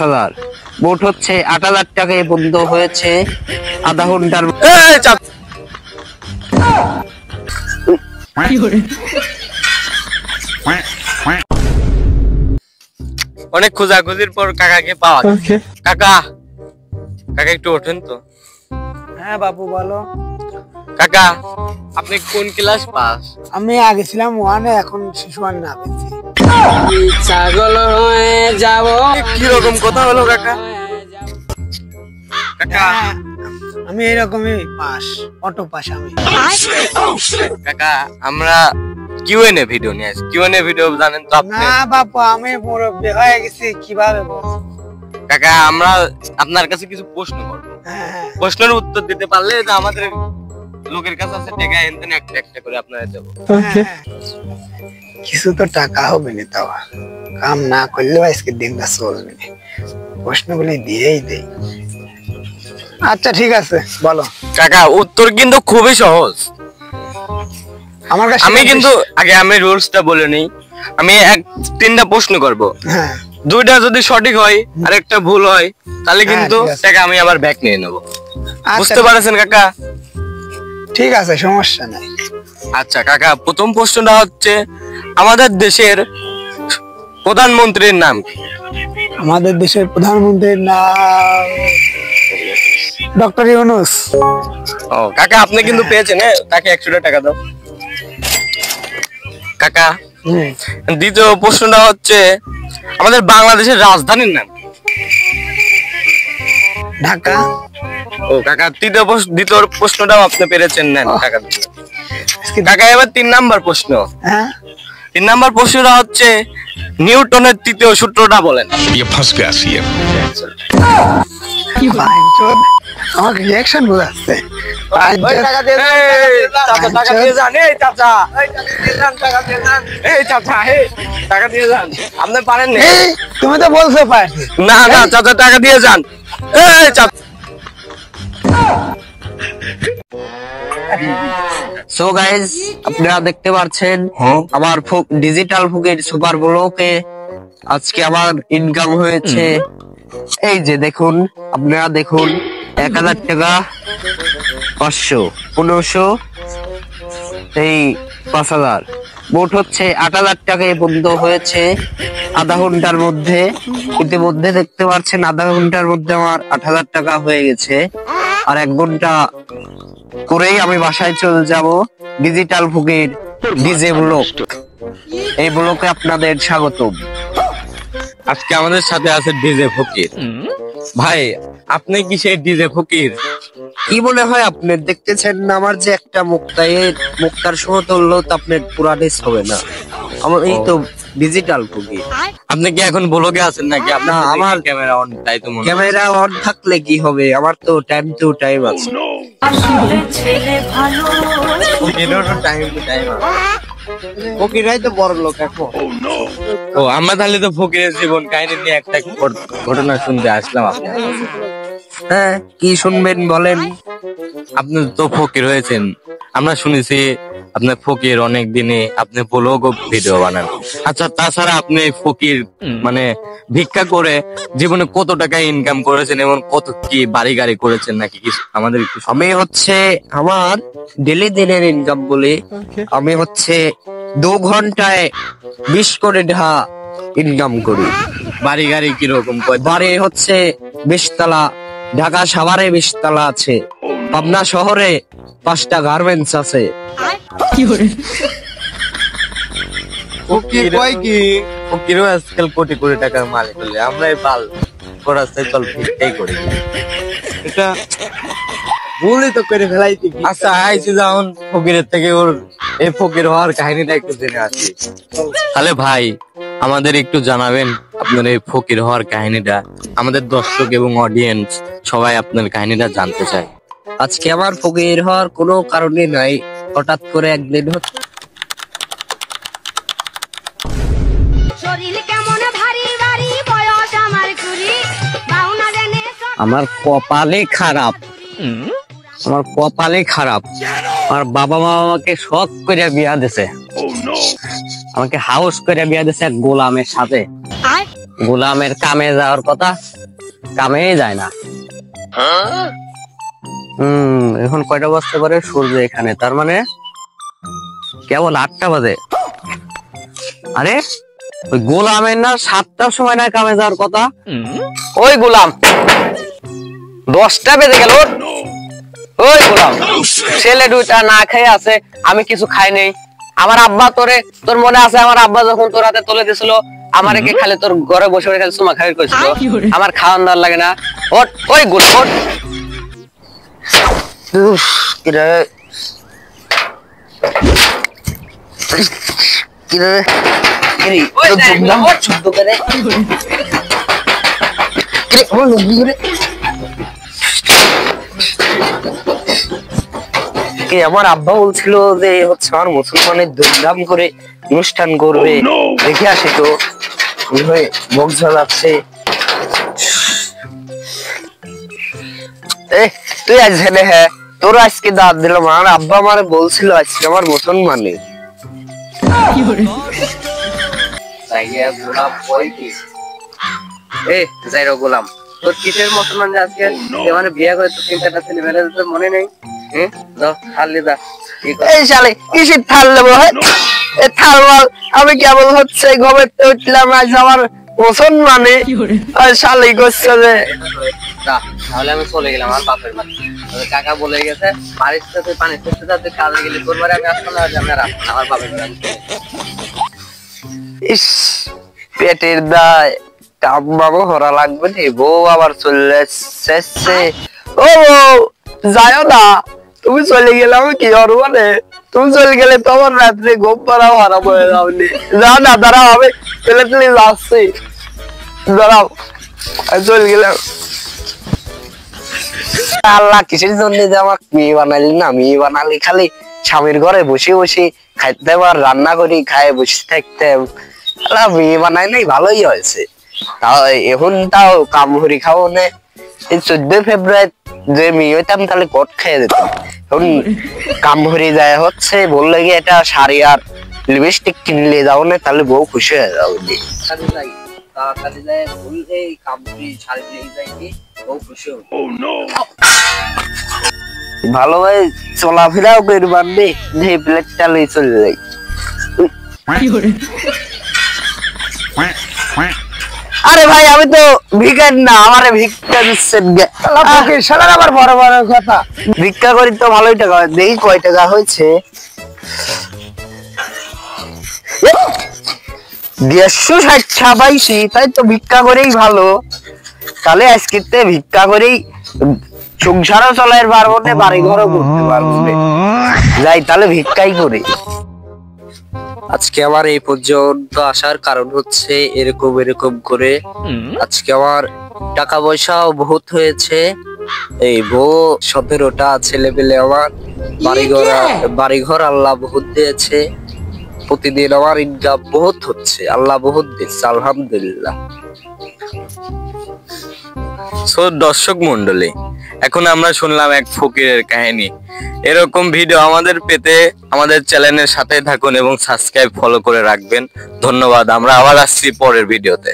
হাজার মোট হচ্ছে ৮,০০০ টাকায় বন্ধ হয়েছে আধা ঘন্টার। অনেক খোঁজাখুঁজির পর কাকাকে পাওয়া গেছে। কাকা কাকা একটু ওঠেন তো। হ্যাঁ বাবু বলো। কাকা আপনি কোন ক্লাস পাস? আমি আগে ছিলাম ওয়ানে, এখন শিশু ওয়ান না পেয়েছি। ছাগল হয়ে যাব। কি রকম কথা হলো কাকা? কাকা আমি এরকমই পাস, অটো পাস আমি। কাকা আমরা কিউএনএ ভিডিও নিয়ে আসি। কিউএনএ ভিডিও জানেন তো আপনি? না বাবু, আমি মুরব্বি হয়ে গেছি, কিভাবে বলবো? কাকা আমরা আপনার কাছে কিছু প্রশ্ন করব। প্রশ্নের উত্তর দিতে পারলে যে আমাদের লোকের কাছে আছে টাকা এনতেন একটা একটা করে আপনারা দেব। কিছু তো টাকা হবে না, তাও কাম না করলেও আজকে দিনটা চলবে না, প্রশ্নগুলি দিয়েই দেই। আচ্ছা ঠিক আছে বলো। কাকা উত্তর কিন্তু খুবই সহজ। আমার কাছে আমি কিন্তু আগে আমি রুলসটা বলে নেই। আমি তিনটা প্রশ্ন করব। হ্যাঁ, দুইটা যদি সঠিক হয় আর একটা ভুল হয় তাহলে কিন্তু টাকা আমি আবার ব্যাক নিয়ে নেব। বুঝতে পারছেন কাকা? ঠিক আছে, সমস্যা নাই। আচ্ছা কাকা, প্রথম প্রশ্নটা হচ্ছে আমাদের দেশের প্রধানমন্ত্রীর নাম কি? আমাদের দেশের প্রধানমন্ত্রীর নাম ডক্টর ইউনূস। ও কাকা আপনি কিন্তু পেয়েছেন, তাকে 100 টাকা দাও। কাকা দ্বিতীয় প্রশ্নটা হচ্ছে আমাদের বাংলাদেশের রাজধানীর নাম কি? ঢাকা। ও কাকা দ্বিতীয় প্রশ্নটাও আপনি পেরেছেন, নেন টাকা। কাকা এবার 3 নাম্বার প্রশ্ন। হ্যাঁ, 3 নাম্বার প্রশ্নটা হচ্ছে নিউটনের তৃতীয় সূত্রটা বলেন। আমার রিঅ্যাকশন বোঝাচ্ছে। আপনি পারেন না? তুমি তো বলছো পারছি। না না চাচা, টাকা দিয়ে যান। সো গাইস, আপনারা দেখতে পাচ্ছেন আমার ডিজিটাল ফুকের সুপার ব্লকে আজকে আমার ইনকাম হয়েছে। এই যে দেখুন, আপনারা দেখুন, ১,০০০ টাকা, ৫০০, ১৫০০, এই ৫,০০০ মোট হচ্ছে ৮,০০০ টাকায় বন্ধ হয়েছে আধা ঘন্টার মধ্যে। ইতিমধ্যে দেখতে পাচ্ছেন আধা ঘন্টার মধ্যে আমার ৮,০০০ টাকা হয়ে গেছে। আর ১ ঘন্টা করেই আমি বাসায় চলে যাব। ডিজিটাল ফুকের ডিজে ব্লক, এই ব্লকে আপনাদের স্বাগতম। আজকে আমাদের সাথে আছে ডিজে ফকির। ভাই আপনি কি সেই ডিজে ফকির? কি মনে হয় আপনার? দেখতেছেন না আমার যে একটা মুক্তার সমতুল্য, তো আপনার পুরাটিস হবে না। আমার এই তো ডিজিটাল ফুকির। আপনি কি এখন ব্লগে আছেন নাকি? না, আমার ক্যামেরা অন, তাই তো মনে। ক্যামেরা অন থাকলে কি হবে, আমার তো টাইম টু টাইম আছে। ফকিরাই তো বড় লোক এখন। ও আমরা তাহলে তো ফকিরের জীবন কাহিনী নিয়ে একটা ঘটনা শুনতে আসলাম আপনার। হ্যাঁ, কি শুনবেন বলেন। আপনি তো ফকির হয়েছেন, আমরা শুনেছি আপনার ফকির অনেক দিনে আপনি ব্লগ ভিডিও বানান। আচ্ছা তাছাড়া আপনি ফকির মানে ভিক্ষা করে জীবনে কত টাকা ইনকাম করেছেন এবং কত কি বাড়ি গাড়ি করেছেন নাকি কিছু আমাদের একটু? আমি হচ্ছে আমার ডেলি দিনের ইনকাম বলি, আমি হচ্ছে 2 ঘন্টায় 20 কোটি টাকা ইনকাম করি। বাড়ি গাড়ি কিরকম? বাড়ি হচ্ছে 20 তলা, ঢাকা সাভারে 20 তলা আছে, পাবনা শহরে 5টা গার্মেন্টস আছে। ফকিরও আজকাল কোটি কোটি টাকার মালিক হলে আমরা এই বাল করার চল ভিক্ষাই করি। এটা ভুলই তো করে ফেলাইছি। আচ্ছা আইছি যখন ফকিরের থেকে ওর এই ফকির হওয়ার কাহিনীটা একটু জেনে আসি। তাহলে ভাই আমাদের একটু জানাবেন আপনার এই ফকির হওয়ার কাহিনীটা। আমাদের দর্শক এবং অডিয়েন্স সবাই আপনার কাহিনীটা জানতে চায়। আজকে আমার ফকির হওয়ার কোনো কারণে নাই, হঠাৎ করে একদিন আমার কপালে খারাপ, আমার কপালে খারাপ। আমার বাবা মা আমাকে শখ করে বিয়া দিছে, আমাকে হাউস করে বিয়া দিছে এক গোলামের সাথে। গোলামের কামে যাওয়ার কথা, কামে যায় না। এখন কয়টা বাজতে পারে? সূর্য এখানে, তার মানে কেবল 8টা বাজে। আরে ওই গোলামের না 7টার সময় না কামে যাওয়ার কথা? ওই গোলাম, 10টা বেজে গেল। ওই গোলাম, ছেলে দুইটা না খেয়ে আছে, আমি কিছু খাই নেই। আমার আব্বা তোর মনে আছে, আমার আব্বা যখন তোর হাতে তুলে দিছিল, আমারে কে খালি তোর ঘরে বসে বসে খালি চুমা খাই কইছিল। আমার খাওয়ান দাওয়ার লাগে না। ওঠ, ওই গোলাম ওঠ। কিরে কিরে কিরে তোর জুমদাম শুদ্ধ করে কিরে আমার লুঙ্গি করে কি? আমার আব্বা বলছিল যে হচ্ছে আমার মুসলমানের ধুমধাম করে অনুষ্ঠান করবে, দেখে আসি তো বক্স বাজাচ্ছে। তুই আজ হ্যাঁ তোর আজকে দাঁত দিলাম। আমার আব্বা আমার বলছিল আজকে আমার মুসলমানের। গোলাম, তোর কিসের মুসলমান আজকে? মানে বিয়ে করে তোর 3টা ছেলে মেলে তোর মনে নেই? আমি কেবল হচ্ছে ঘুমের উঠলাম, আজ আমার মুসলমানে শালি করছে যে। তাহলে আমি চলে গেলাম আমার বাপের বাড়ি। কাকা বলে গেছে বাড়ির সাথে পানি করতে যাতে কাজে গেলে করবার, আমি আসলাম আমার বাপের বাড়ি। ইস, পেটের দায় কাম বাবু হরা লাগবে নি। বউ আবার চলে এসছে। ও যাও না, তুমি চলে গেলে আমি কি করবো? মানে তুমি চলে গেলে তো আমার রাত্রে ঘুম পাড়াও হারাম হয়ে যাবে। যাও না, দাঁড়াও, আমি চলে চলে যাচ্ছি, দাঁড়াও, চলে গেলাম। আল্লাহ কিসের জন্য যে আমাকে মেয়ে বানালি না? মেয়ে বানালি খালি স্বামীর ঘরে বসে বসে খাইতে আর রান্না করি খায় বসে থাকতে। আল্লাহ মেয়ে বানাই নাই, ভালোই হয়েছে। তাও এখন তাও কাম হরি খাও নে। এই 14 ফেব্রুয়ারি যে মেয়ে হইতাম তাহলে কট খেয়ে যেতাম। এখন কাম হরি যায় হচ্ছে, বললে গিয়ে এটা শাড়ি আর লিপস্টিক কিনলে যাও না, তাহলে বউ খুশি হয়ে যাও। ভালোভাবে চলাফেরাও করবার নেই, যে প্লেটটা লই চলে যাই। আরে ভাই, আমি তো ভিখারি না, আমারে ভিক্ষা দিচ্ছেন। আবার বড় বড় কথা। ভিক্ষা করি তো ভালোই টাকা হয়। দেখি কয় টাকা হয়েছে। 150 তাই তো ভিক্ষা করেই ভালো। তাহলে আজকে ভিক্ষা করেই সংসারও চলাইতে পারবো না, বাড়ি ঘরও করতে পারবো না। যাই তাহলে ভিক্ষাই করি। আজকে আমার এই পর্যন্ত আসার কারণ হচ্ছে এরকম করে আজকে আমার টাকা পয়সাও বহুত হয়েছে। এই বউ 17টা ছেলে পেলে, আমার বাড়িঘর আল্লাহ বহুত দিয়েছে। প্রতিদিন আমার ইনকাম বহুত হচ্ছে, আল্লাহ বহুত দিচ্ছে, আলহামদুলিল্লাহ। দর্শক মন্ডলী, এখন আমরা শুনলাম এক ফকিরের কাহিনী। এরকম ভিডিও আমাদের পেতে আমাদের চ্যানেলের সাথে থাকুন এবং সাবস্ক্রাইব ফলো করে রাখবেন। ধন্যবাদ। আমরা আবার আসছি পরের ভিডিওতে।